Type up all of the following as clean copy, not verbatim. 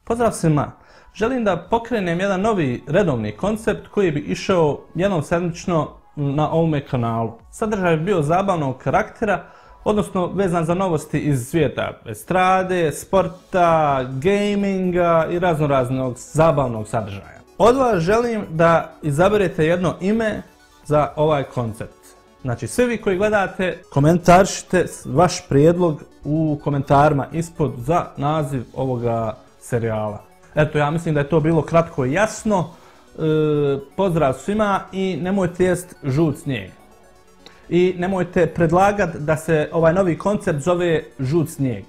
Pozdrav svima! Želim da pokrenem jedan novi redovni koncept koji bi išao jednom sedmično na ovome kanalu. Sadržaj bi bio zabavnog karaktera, odnosno vezan za novosti iz svijeta estrade, sporta, gaminga i raznog zabavnog sadržaja. Od vas želim da izaberete jedno ime za ovaj koncept. Znači, svi vi koji gledate, komentaršite vaš prijedlog u komentarima ispod za naziv ovoga serijala. Eto, ja mislim da je to bilo kratko i jasno. Pozdrav svima i nemojte jest žut snijeg. I nemojte predlagati da se ovaj novi koncept zove žut snijeg.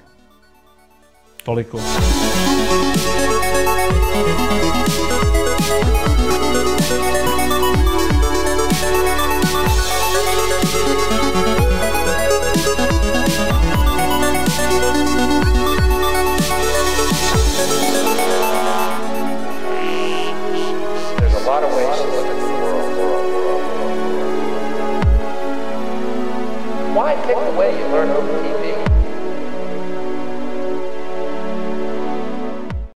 Toliko. Why pick the way you learn over TV?